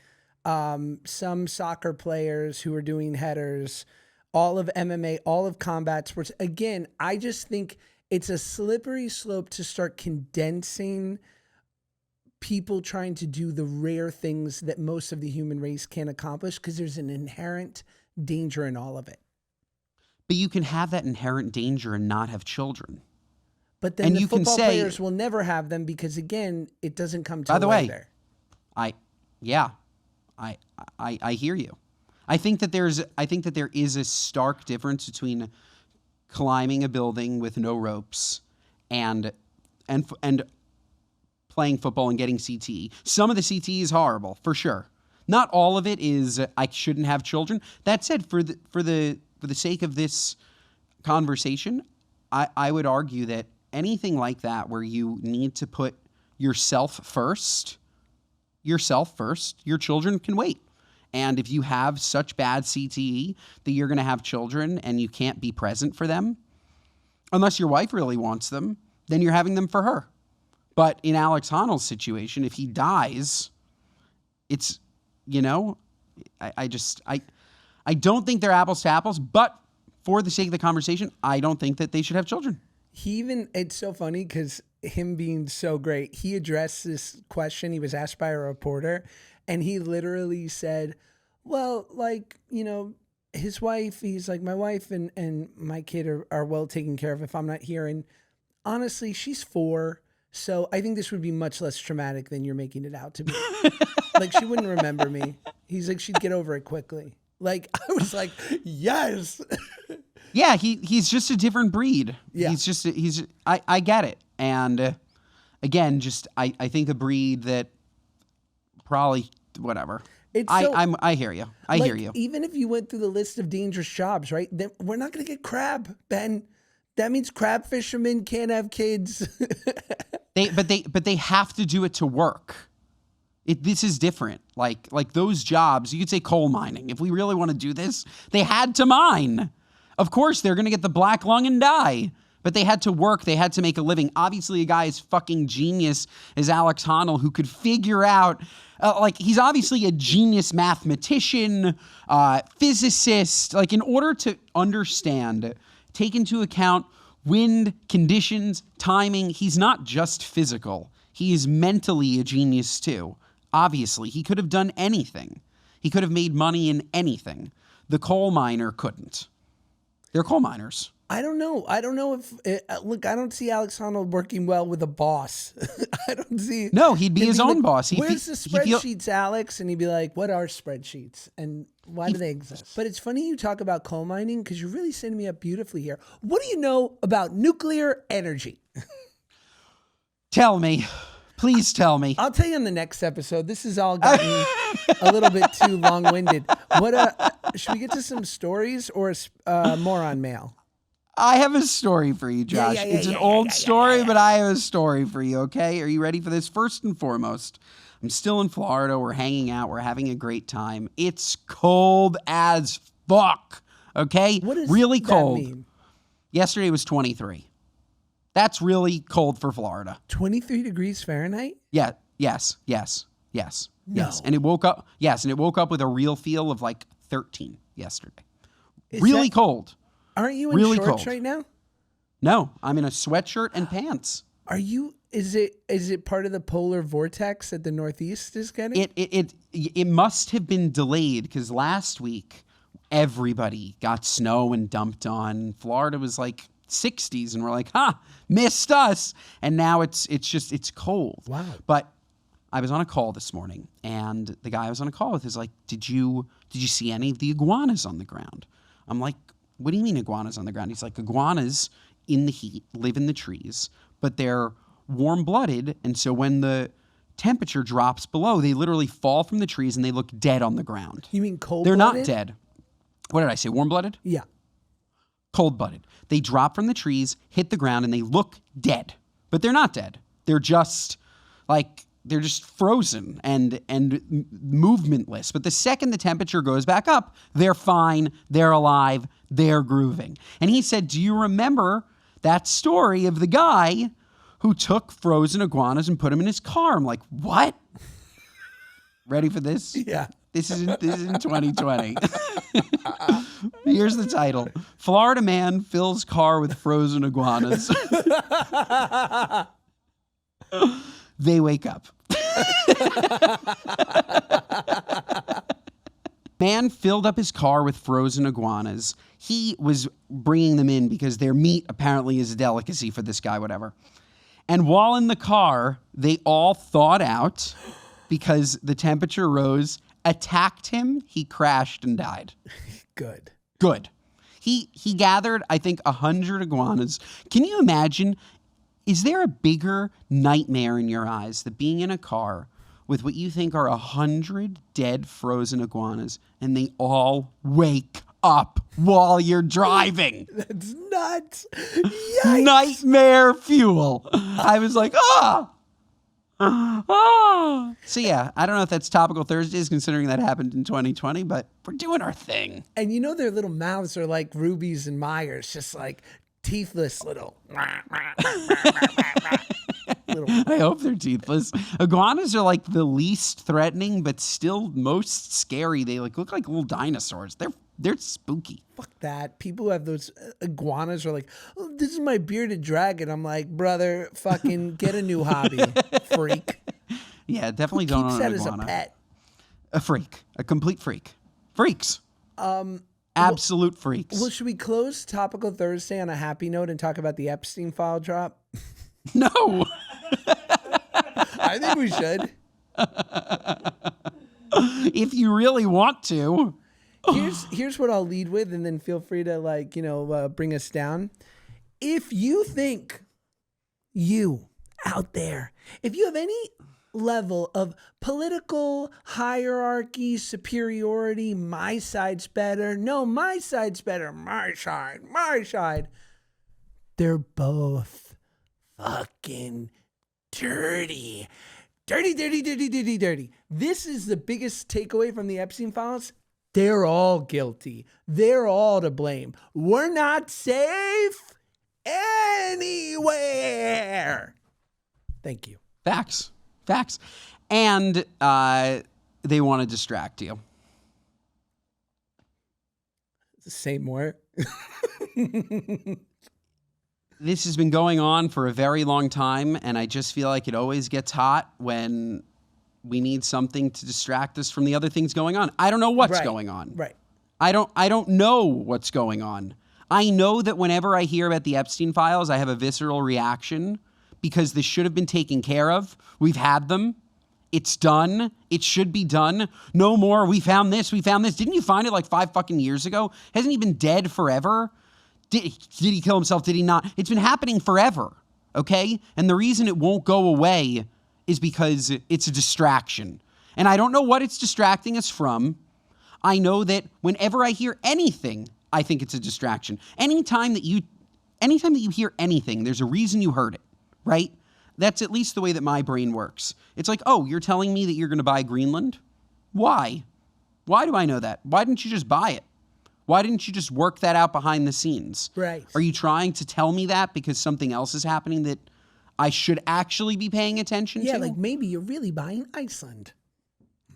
some soccer players who are doing headers, all of MMA, all of combat sports. Again, I just think it's a slippery slope to start condensing people trying to do the rare things that most of the human race can't accomplish because there's an inherent danger in all of it. But you can have that inherent danger and not have children. But then the football players will never have them because, again, it doesn't come to later. I hear you. I think that there is a stark difference between climbing a building with no ropes and playing football and getting CTE. Some of the CTE is horrible, for sure. Not all of it is I shouldn't have children. That said, for the sake of this conversation, I would argue that anything like that where you need to put yourself first, your children can wait. And if you have such bad CTE that you're going to have children and you can't be present for them, unless your wife really wants them, then you're having them for her. But in Alex Honnold's situation, if he dies, it's, I don't think they're apples to apples, but for the sake of the conversation, I don't think that they should have children. It's so funny because him being so great, he addressed this question. He was asked by a reporter and he literally said, well, his wife, he's like, my wife and my kid are well taken care of if I'm not here. And honestly, she's 4. So I think this would be much less traumatic than you're making it out to be. She wouldn't remember me. He's like, she'd get over it quickly. I was like, yes. Yeah, he's just a different breed. Yeah. I get it. And again, I think a breed that probably whatever. I hear you. I hear you. Even if you went through the list of dangerous jobs, right? Then we're not going to get crab, Ben. That means crab fishermen can't have kids. But they have to do it to work. This is different. Like those jobs, you could say coal mining. If we really want to do this, they had to mine. Of course, they're going to get the black lung and die. But they had to work. They had to make a living. Obviously, a guy as fucking genius as Alex Honnold who could figure out, he's obviously a genius mathematician, physicist. In order to understand, take into account wind, conditions, timing, he's not just physical. He is mentally a genius too. Obviously, he could have done anything. He could have made money in anything. The coal miner couldn't. They're coal miners. I don't know if I don't see Alex Honnold working well with a boss. I don't see. No, he'd be his own boss. Where's the spreadsheets, Alex? And he'd be like, "What are spreadsheets and why do they exist?" But it's funny you talk about coal mining because you're really setting me up beautifully here. What do you know about nuclear energy? Tell me. Please tell me. I'll tell you on the next episode. This has all gotten a little bit too long-winded. Should we get to some stories or moron mail? I have a story for you, Josh. It's an old story, but I have a story for you, okay? Are you ready for this? First and foremost, I'm still in Florida. We're hanging out. We're having a great time. It's cold as fuck, okay? What does really that cold. mean? Yesterday was 23. That's really cold for Florida. 23 degrees Fahrenheit? Yeah, yes. No. And it woke up with a real feel of 13 yesterday. Cold. Aren't you in really shorts cold right now? No, I'm in a sweatshirt and pants. Are you? Is it part of the polar vortex that the Northeast is getting? It must have been delayed because last week everybody got snow and dumped on. Florida was 60s and we're like, missed us. And now it's cold. Wow. But I was on a call this morning and the guy I was on a call with is like, did you see any of the iguanas on the ground? I'm like, what do you mean iguanas on the ground? He's like, iguanas in the heat live in the trees, but they're warm-blooded. And so when the temperature drops below, they literally fall from the trees and they look dead on the ground. You mean cold-blooded? They're not dead. What did I say? Warm-blooded? Yeah. Cold-blooded. They drop from the trees, hit the ground, and they look dead. But they're not dead. They're just frozen and movementless. But the second the temperature goes back up, they're fine, they're alive, they're grooving. And he said, do you remember that story of the guy who took frozen iguanas and put them in his car? I'm like, what? Ready for this? Yeah. This is in 2020. Here's the title. Florida man fills car with frozen iguanas. They wake up. Man filled up his car with frozen iguanas. He was bringing them in because their meat apparently is a delicacy for this guy, whatever. And while in the car, they all thawed out because the temperature rose, attacked him, he crashed and died. Good. He gathered, I think, 100 iguanas. Can you imagine? Is there a bigger nightmare in your eyes than being in a car with what you think are 100 dead frozen iguanas and they all wake up while you're driving? That's nuts. Yikes. Nightmare fuel. I was like, ah. So yeah, I don't know if that's Topical Thursdays considering that happened in 2020, but we're doing our thing. And you know their little mouths are like Ruby's and Myers, just like teethless little. I hope they're teethless. Iguanas are like the least threatening, but still most scary. They look like little dinosaurs. They're spooky. Fuck that. People who have those iguanas are like, oh, this is my bearded dragon. I'm like, brother, fucking get a new hobby, freak. Yeah, definitely don't own an Keeps that iguana. as a pet. A freak. A complete freak. Freaks. Absolute freaks. Well, should we close Topical Thursday on a happy note and talk about the Epstein file drop? No. I think we should. If you really want to. Here's what I'll lead with, and then feel free to bring us down. If you think you out there, if you have any level of political hierarchy, superiority, my side's better, no, my side's better, my side, they're both fucking dirty. Dirty. This is the biggest takeaway from the Epstein files. They're all guilty. They're all to blame. We're not safe anywhere. Thank you. Facts. And they want to distract you. Say more. This has been going on for a very long time, and I just feel like it always gets hot when we need something to distract us from the other things going on. I don't know what's going on. Right. I don't know what's going on. I know that whenever I hear about the Epstein files, I have a visceral reaction because this should have been taken care of. We've had them. It's done. It should be done. No more. We found this. Didn't you find it like 5 fucking years ago? Hasn't he been dead forever? Did he kill himself? Did he not? It's been happening forever. Okay? And the reason it won't go away is because it's a distraction. And I don't know what it's distracting us from. I know that whenever I hear anything, I think it's a distraction. Anytime that you hear anything, there's a reason you heard it, right? That's at least the way that my brain works. It's like, oh, you're telling me that you're going to buy Greenland? Why? Why do I know that? Why didn't you just buy it? Why didn't you just work that out behind the scenes? Right. Are you trying to tell me that because something else is happening that I should actually be paying attention to? Yeah, like maybe you're really buying Iceland.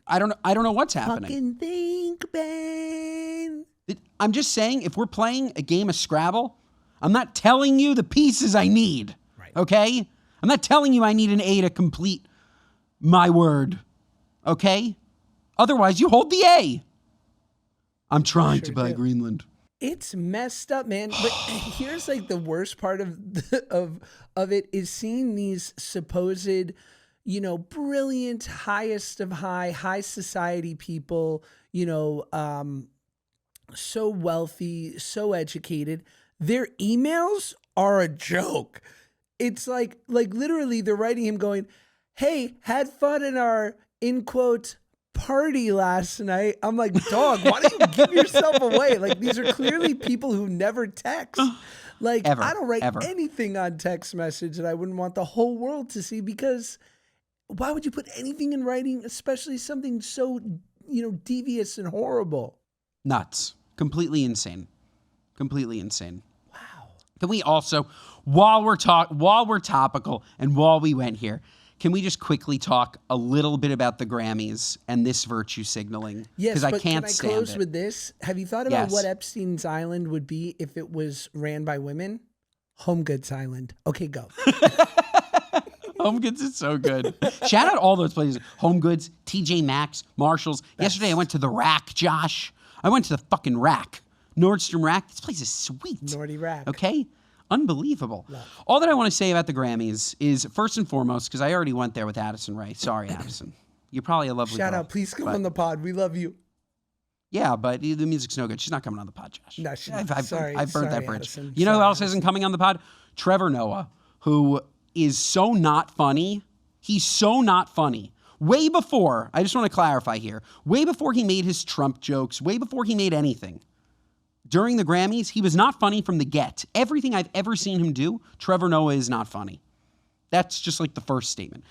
I don't know what's happening. Fucking think, Ben. I'm just saying, if we're playing a game of Scrabble, I'm not telling you the pieces I need. Right. Okay? I'm not telling you I need an A to complete my word. Okay? Otherwise, you hold the A. I'm trying to buy Greenland. It's messed up, man. But here's like the worst part of it is seeing these supposed, brilliant, highest of high society people, so wealthy, so educated. Their emails are a joke. It's like literally they're writing him going, hey, had fun in our, in quote, party last night. I'm like, dog, why don't you give yourself away? Like, these are clearly people who never text. Like, Ever, I don't write ever. anything on text message that I wouldn't want the whole world to see, because why would you put anything in writing, especially something so, devious and horrible? Nuts. Completely insane. Completely insane. Wow. Can we also, while we're topical and while we went here, can we just quickly talk a little bit about the Grammys and this virtue signaling? Yes, I but can't can I stand close it. with this? Have you thought about Yes. what Epstein's Island would be if it was ran by women? Home Goods Island. Okay, go. Home Goods is so good. Shout out all those places. Home Goods, TJ Maxx, Marshalls. Yesterday I went to the Rack, Josh. I went to the fucking Rack. Nordstrom Rack. This place is sweet. Nordy Rack. Okay? Unbelievable. All that I want to say about the Grammys is, first and foremost, because I already went there with Addison Rae. Sorry, Addison. You're probably a lovely Shout girl, out. Please come but- on the pod. We love you. Yeah, but the music's no good. She's not coming on the pod, Josh. No, she's I've not. Sorry. burnt Sorry, that bridge. Addison. You know who Sorry, else isn't coming on the pod? Trevor Noah, who is so not funny. He's so not funny. Way before, I just want to clarify here, way before he made his Trump jokes, way before he made anything, during the Grammys, he was not funny from the get. Everything I've ever seen him do, Trevor Noah is not funny. That's just like the first statement.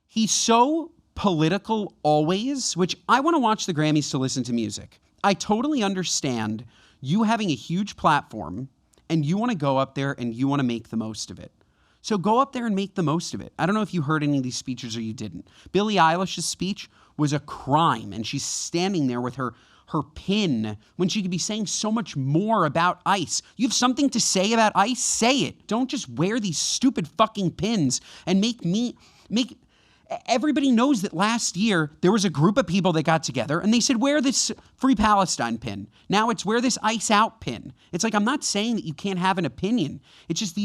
He's so political always, which I want to watch the Grammys to listen to music. I totally understand you having a huge platform and you want to go up there and you want to make the most of it. So go up there and make the most of it. I don't know if you heard any of these speeches or you didn't. Billie Eilish's speech was a crime, and she's standing there with her pin when she could be saying so much more about ICE. You have something to say about ICE? Say it. Don't just wear these stupid fucking pins and make everybody knows that last year there was a group of people that got together and they said, wear this Free Palestine pin. Now it's wear this ICE out pin. It's like, I'm not saying that you can't have an opinion. It's just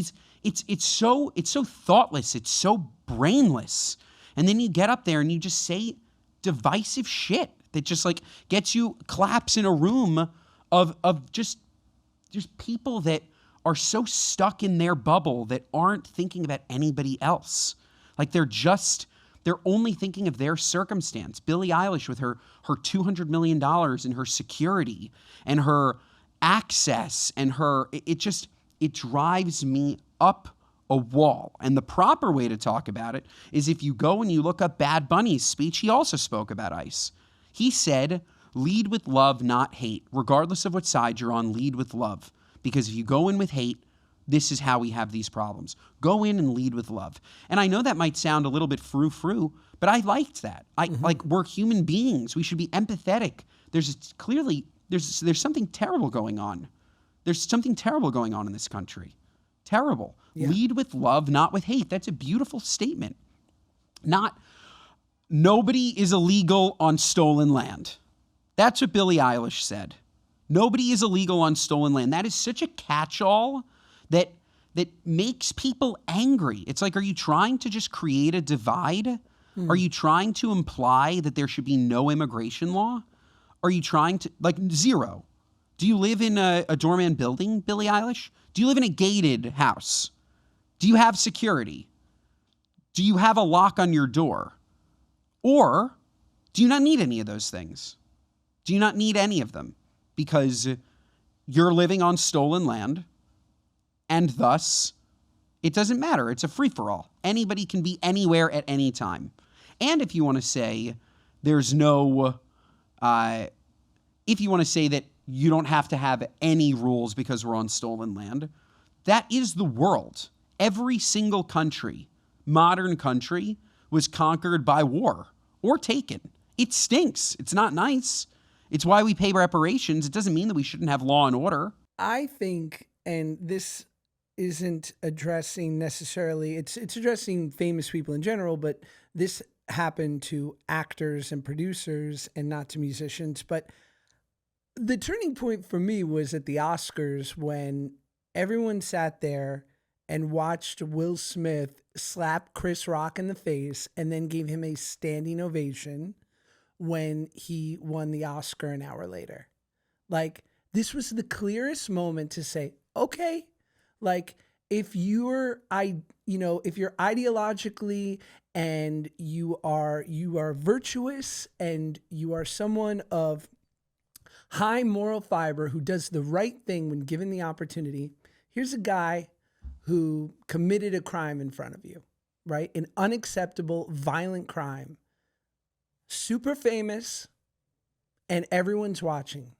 it's so thoughtless. It's so brainless. And then you get up there and you just say divisive shit that just like gets you claps in a room of just people that are so stuck in their bubble that aren't thinking about anybody else. Like they're only thinking of their circumstance. Billie Eilish with her $200 million and her security and her access and it drives me up a wall. And the proper way to talk about it is if you go and you look up Bad Bunny's speech, he also spoke about ICE. He said, lead with love, not hate. Regardless of what side you're on, lead with love. Because if you go in with hate, this is how we have these problems. Go in and lead with love. And I know that might sound a little bit frou-frou, but I liked that. Like, we're human beings. We should be empathetic. There's something terrible going on. There's something terrible going on in this country. Terrible. Yeah. Lead with love, not with hate. That's a beautiful statement. Nobody is illegal on stolen land. That's what Billie Eilish said. Nobody is illegal on stolen land. That is such a catch-all that makes people angry. It's like, are you trying to just create a divide? Are you trying to imply that there should be no immigration law? Are you trying to, like, zero? Do you live in a doorman building, Billie Eilish? Do you live in a gated house? Do you have security? Do you have a lock on your door? Or do you not need any of those things? Do you not need any of them? Because you're living on stolen land, and thus, it doesn't matter. It's a free-for-all. Anybody can be anywhere at any time. And if you want to say there's no, if you want to say that you don't have to have any rules because we're on stolen land, that is the world. Every single country, modern country, was conquered by war or taken. It stinks. It's not nice. It's why we pay reparations. It doesn't mean that we shouldn't have law and order. I think, and this isn't addressing necessarily, it's addressing famous people in general, but this happened to actors and producers and not to musicians. But the turning point for me was at the Oscars when everyone sat there and watched Will Smith slap Chris Rock in the face and then gave him a standing ovation when he won the Oscar an hour later. Like, this was the clearest moment to say, okay, like, if you're if you're ideologically and you are virtuous and you are someone of high moral fiber who does the right thing when given the opportunity, here's a guy who committed a crime in front of you, right? An unacceptable, violent crime. Super famous, and everyone's watching.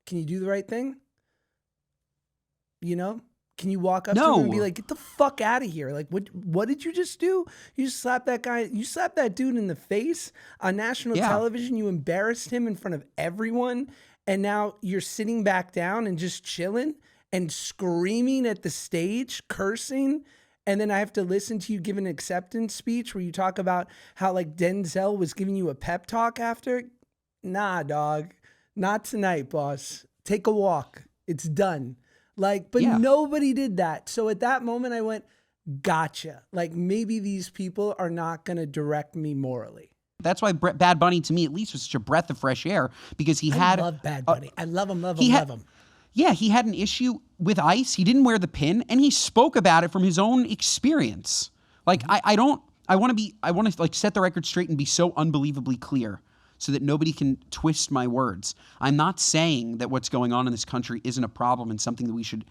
Can you do the right thing? You know? Can you walk up to him and be like, get the fuck out of here? Like, what did you just do? You just slapped that guy. You slapped that dude in the face on national television. You embarrassed him in front of everyone. And now you're sitting back down and just chilling and screaming at the stage, cursing. And then I have to listen to you give an acceptance speech where you talk about how like Denzel was giving you a pep talk after. Nah, dog. Not tonight, boss. Take a walk. It's done. Like, but nobody did that. So at that moment I went, gotcha. Like maybe these people are not going to direct me morally. That's why Bad Bunny to me at least was such a breath of fresh air, because I love Bad Bunny. I love him, love him. Yeah, he had an issue with ICE. He didn't wear the pin, and he spoke about it from his own experience. Like, I want to like set the record straight and be so unbelievably clear so that nobody can twist my words. I'm not saying that what's going on in this country isn't a problem and something that we should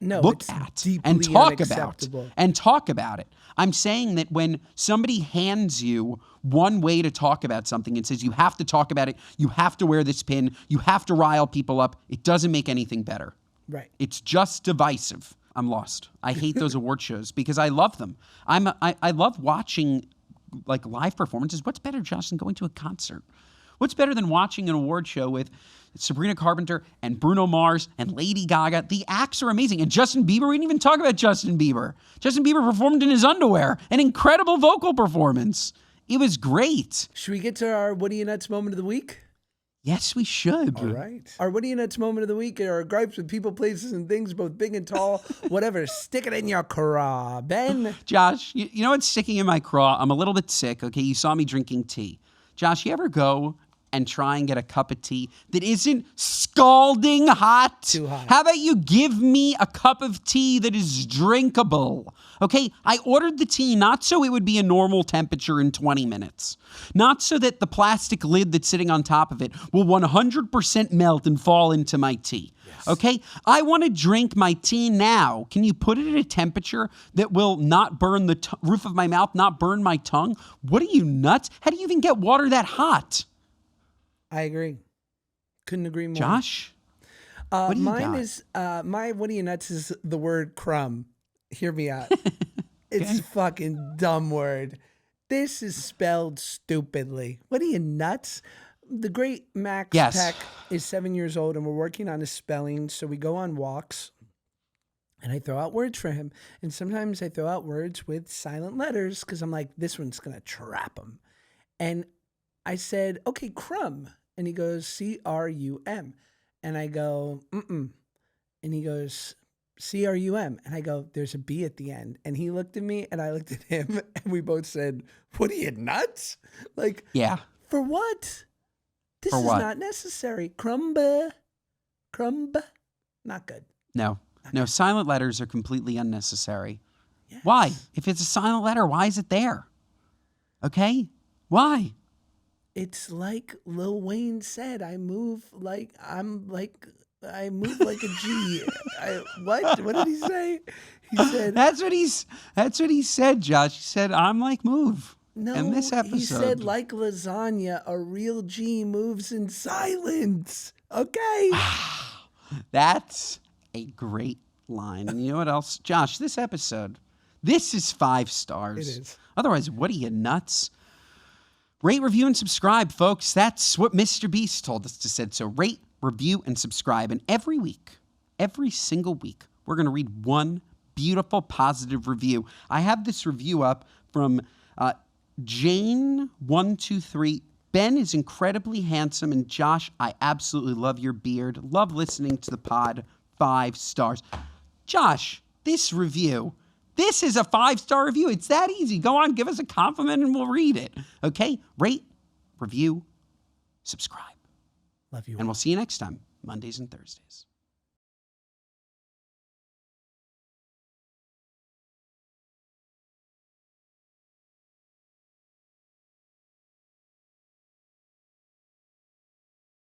look at and talk about it. I'm saying that when somebody hands you one way to talk about something and says you have to talk about it, you have to wear this pin, you have to rile people up, it doesn't make anything better. Right. It's just divisive. I'm lost. I hate those award shows because I love them. I love watching like live performances. What's better, Josh, than going to a concert? What's better than watching an award show with Sabrina Carpenter and Bruno Mars and Lady Gaga? The acts are amazing. And Justin Bieber, we didn't even talk about Justin Bieber. Justin Bieber performed in his underwear. An incredible vocal performance. It was great. Should we get to our What Are You Nuts moment of the week? Yes, we should. All right. Our What Are You Nuts moment of the week are our gripes with people, places, and things, both big and tall. Whatever. Stick it in your craw. Ben? Josh, you know what's sticking in my craw? I'm a little bit sick, okay? You saw me drinking tea. Josh, you ever go and try and get a cup of tea that isn't scalding hot? Too hot. How about you give me a cup of tea that is drinkable? Okay, I ordered the tea not so it would be a normal temperature in 20 minutes. Not so that the plastic lid that's sitting on top of it will 100% melt and fall into my tea. Yes. Okay, I want to drink my tea now. Can you put it at a temperature that will not burn the roof of my mouth, not burn my tongue? What are you, nuts? How do you even get water that hot? I agree. Couldn't agree more. Josh? What do you mine got? is, my What Are You Nuts is the word crumb. Hear me out. It's a fucking dumb word. This is spelled stupidly. What are you, nuts? The great Max Peck is 7 years old and we're working on his spelling. So we go on walks and I throw out words for him. And sometimes I throw out words with silent letters because I'm like, this one's going to trap him. And I said, okay, crumb. And he goes, C-R-U-M. And I go, mm-mm. And he goes, C-R-U-M. And I go, there's a B at the end. And he looked at me and I looked at him and we both said, what are you, nuts? Like, yeah. For what? This is not necessary. Crumb. Not good. No, silent letters are completely unnecessary. Yes. Why? If it's a silent letter, why is it there? Okay? Why? It's like Lil Wayne said, I move like a G. What? What did he say? He said that's what he said, Josh. He said, I'm like move. No, in this episode. He said, like lasagna, a real G moves in silence. Okay. That's a great line. And you know what else? Josh, this episode, this is 5 stars. It is. Otherwise, what are you, nuts? Rate, review, and subscribe, folks. That's what Mr. Beast told us to say. So rate, review, and subscribe. And every week, every single week, we're going to read one beautiful, positive review. I have this review up from Jane123. Ben is incredibly handsome. And Josh, I absolutely love your beard. Love listening to the pod. 5 stars. Josh, this review, this is a 5-star review. It's that easy. Go on, give us a compliment and we'll read it. Okay? Rate, review, subscribe. Love you. And we'll see you next time, Mondays and Thursdays.